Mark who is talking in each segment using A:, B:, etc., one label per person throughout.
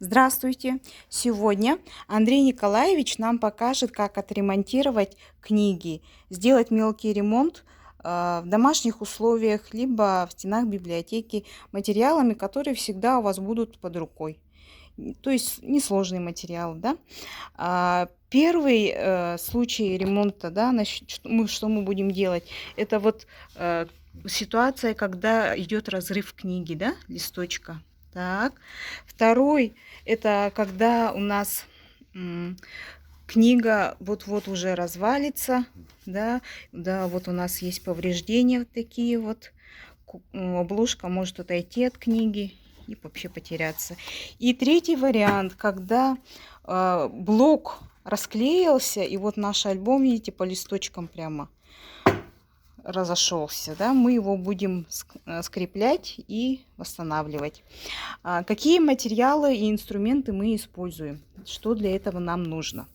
A: Здравствуйте! Сегодня Андрей Николаевич нам покажет, как отремонтировать книги, сделать мелкий ремонт в домашних условиях, либо в стенах библиотеки материалами, которые всегда у вас будут под рукой. То есть несложные материалы, да? Первый случай ремонта, да, что мы будем делать, это вот ситуация, когда идет разрыв книги, да, листочка. Так. Второй, это когда у нас книга вот-вот уже развалится, да, вот у нас есть повреждения вот такие вот, обложка может отойти от книги и вообще потеряться. И третий вариант, когда блок расклеился, и вот наш альбом, видите, по листочкам прямо разошелся, да, мы его будем скреплять и восстанавливать. Какие материалы и инструменты мы используем? Что для этого нам нужно?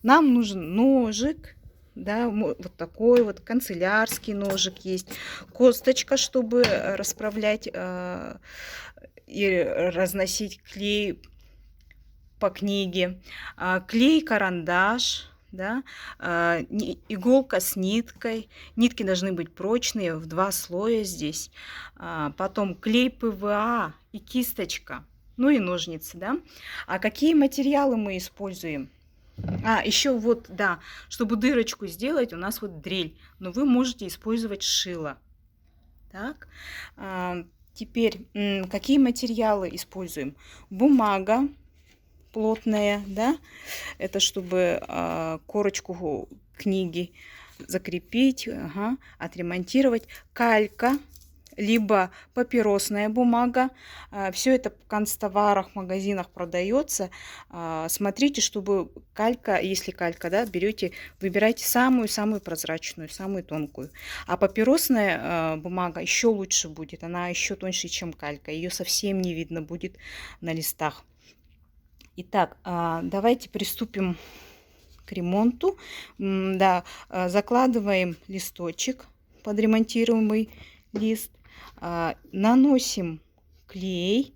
A: Нам нужен ножик, да, вот такой вот канцелярский ножик есть, косточка, чтобы расправлять и разносить клей по книге, клей-карандаш, да, иголка с ниткой. Нитки должны быть прочные, в 2 слоя здесь. Потом клей ПВА и кисточка, ну и ножницы, да. А какие материалы мы используем? Еще вот, да, чтобы дырочку сделать, у нас вот дрель, но вы можете использовать шило. Так, теперь какие материалы используем? Бумага плотная, да, это чтобы корочку книги закрепить, отремонтировать. Калька, либо папиросная бумага. Все это в канцтоварах, магазинах продается. Смотрите, чтобы калька, если калька, да, берете, выбирайте самую-самую прозрачную, самую тонкую. А папиросная бумага еще лучше будет, она еще тоньше, чем калька. Ее совсем не видно будет на листах. Итак, давайте приступим к ремонту. Да, закладываем листочек, подремонтируемый лист, наносим клей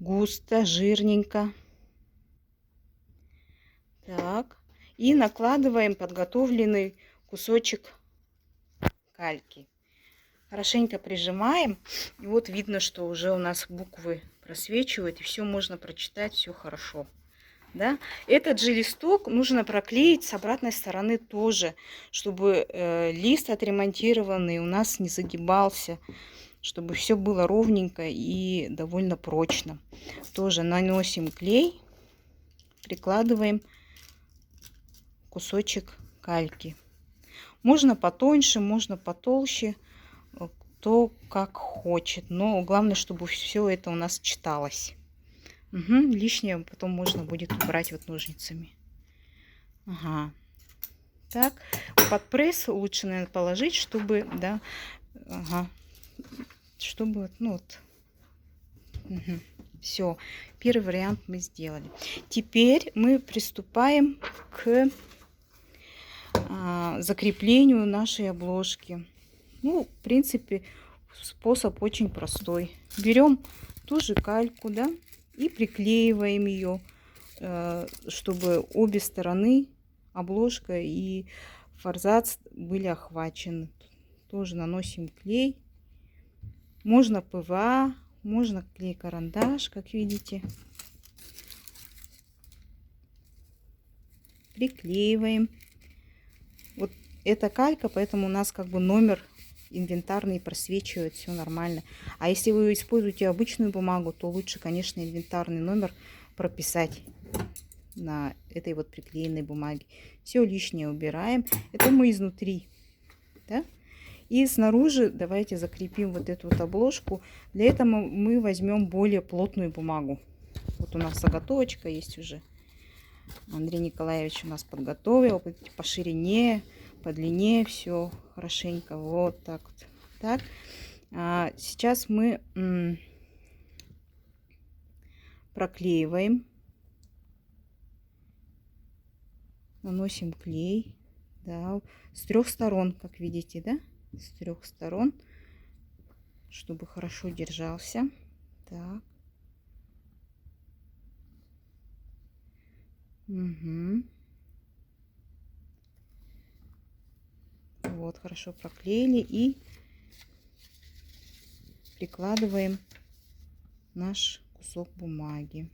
A: густо, жирненько. Так, и накладываем подготовленный кусочек кальки. Хорошенько прижимаем. И вот видно, что уже у нас буквы просвечивают, и все можно прочитать, все хорошо. Да? Этот же листок нужно проклеить с обратной стороны тоже, чтобы лист отремонтированный у нас не загибался, чтобы все было ровненько и довольно прочно. Тоже наносим клей, прикладываем кусочек кальки. Можно потоньше, можно потолще, кто как хочет, но главное, чтобы все это у нас читалось. Лишнее потом можно будет убрать вот ножницами. Так, под пресс лучше, наверное, положить, чтобы, да, чтобы, ну вот, все, первый вариант мы сделали. Теперь мы приступаем к закреплению нашей обложки. Ну, в принципе, способ очень простой. Берем ту же кальку, да, и приклеиваем ее, чтобы обе стороны, обложка и форзац, были охвачены. Тоже наносим клей. Можно ПВА, можно клей-карандаш, как видите. Приклеиваем. Вот это калька, поэтому у нас как бы номер инвентарный просвечивает, все нормально. А если вы используете обычную бумагу, то лучше, конечно, инвентарный номер прописать на этой вот приклеенной бумаге. Все лишнее убираем. Это мы изнутри, да? И снаружи давайте закрепим вот эту вот обложку. Для этого мы возьмем более плотную бумагу. Вот у нас заготовочка есть уже. Андрей Николаевич у нас подготовил по ширине, по длине, все хорошенько. Вот так вот. Так. Сейчас мы проклеиваем. Наносим клей. Да, с 3 сторон, как видите, да? С 3 сторон, чтобы хорошо держался. Так. Угу. Вот, хорошо проклеили и прикладываем наш кусок бумаги.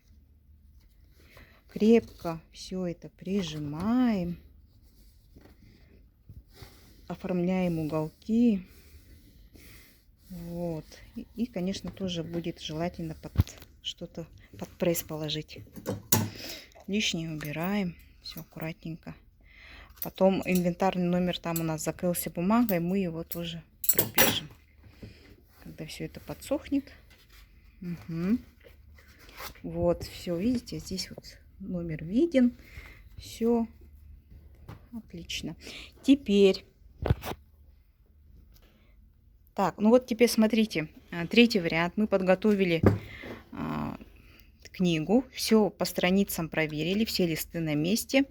A: Крепко все это прижимаем. Оформляем уголки. Вот. И, конечно, тоже будет желательно под что-то, под пресс положить. Лишнее убираем. Все аккуратненько. Потом инвентарный номер там у нас закрылся бумагой. Мы его тоже пропишем. Когда все это подсохнет. Угу. Вот, все, видите, здесь вот номер виден. Все отлично. Теперь... Так, ну вот теперь смотрите, третий вариант. Мы подготовили книгу, все по страницам проверили, все листы на месте.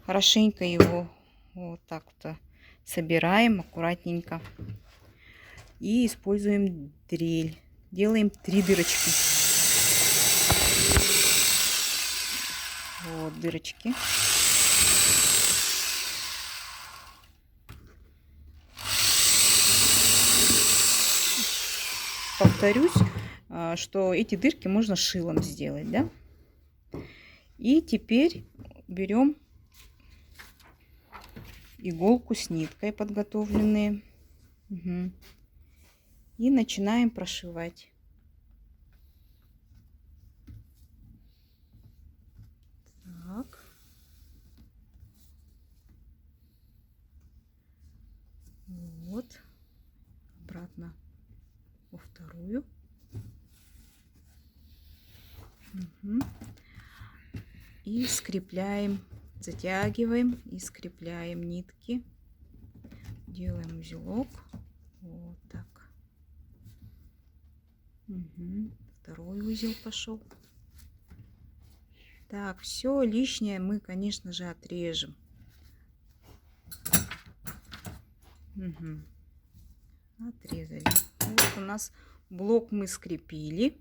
A: Хорошенько его вот так вот собираем аккуратненько. И используем дрель. Делаем 3 дырочки. Вот дырочки. Повторюсь, что эти дырки можно шилом сделать, да? И теперь берем иголку с ниткой подготовленные. Угу. И начинаем прошивать. Так. Вот. Обратно во вторую. Угу. И скрепляем, затягиваем и скрепляем нитки. Делаем узелок. Вот так. Угу. Второй узел пошел. Так, все лишнее мы, конечно же, отрежем. Угу. Отрезали. Вот у нас блок мы скрепили.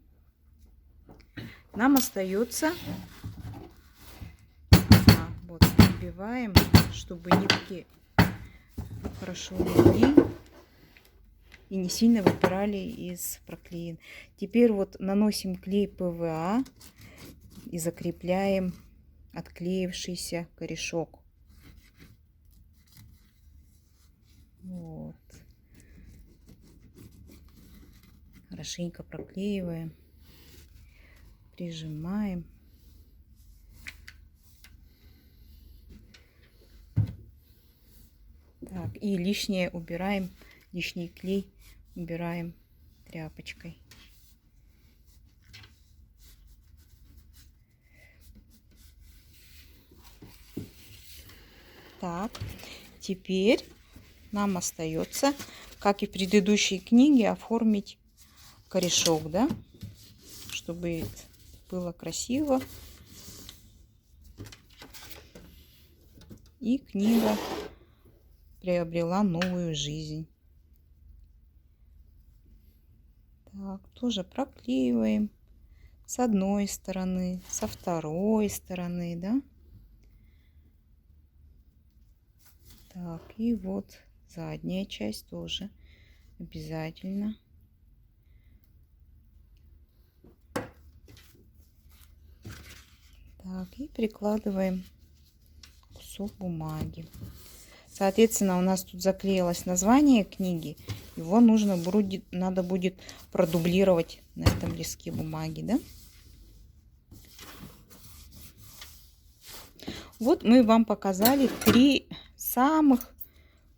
A: Нам остается вот набиваем, чтобы нитки хорошо легли и не сильно выпирали из проклеен. Теперь вот наносим клей ПВА и закрепляем отклеившийся корешок. Вот. Хорошенько проклеиваем, прижимаем. Так, и лишнее убираем, лишний клей убираем тряпочкой. Так, теперь нам остается, как и в предыдущей книге, оформить корешок, да, чтобы было красиво. И книга приобрела новую жизнь. Так, тоже проклеиваем с одной стороны, со второй стороны, да. Так, и вот задняя часть тоже обязательно. Так, и прикладываем кусок бумаги. Соответственно, у нас тут заклеилось название книги. Его надо будет продублировать на этом листке бумаги, да? Вот мы вам показали 3 самых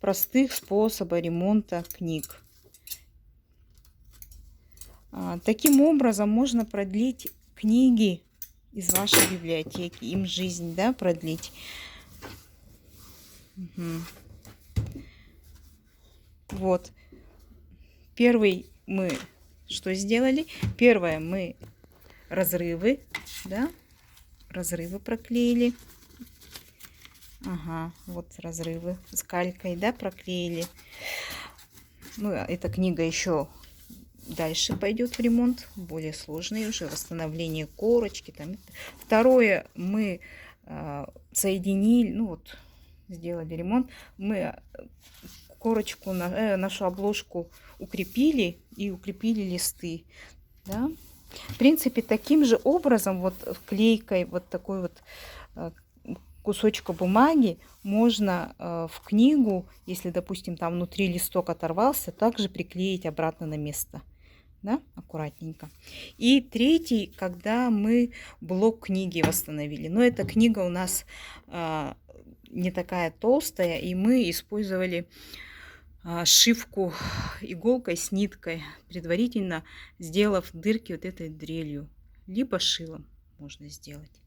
A: простых способа ремонта книг. Таким образом можно продлить книги из вашей библиотеки, им жизнь, да, продлить. Угу. Вот. Первый мы что сделали? Первое, мы разрывы, да, разрывы проклеили. Ага, вот разрывы с калькой, да, проклеили. Ну, эта книга еще дальше пойдет в ремонт, более сложный уже, восстановление корочки. Там. Второе, мы соединили, ну вот, сделали ремонт. Мы корочку, нашу обложку укрепили и укрепили листы. Да? В принципе, таким же образом, вот клейкой, вот такой вот кусочка бумаги можно в книгу, если, допустим, там внутри листок оторвался, также приклеить обратно на место. Да, аккуратненько. И третий, когда мы блок книги восстановили. Но эта книга у нас не такая толстая, и мы использовали сшивку иголкой с ниткой, предварительно сделав дырки вот этой дрелью, либо шилом можно сделать.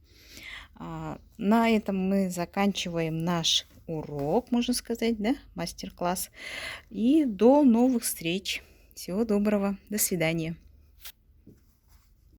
A: На этом мы заканчиваем наш урок, можно сказать, да, мастер-класс. И до новых встреч. Всего доброго. До свидания.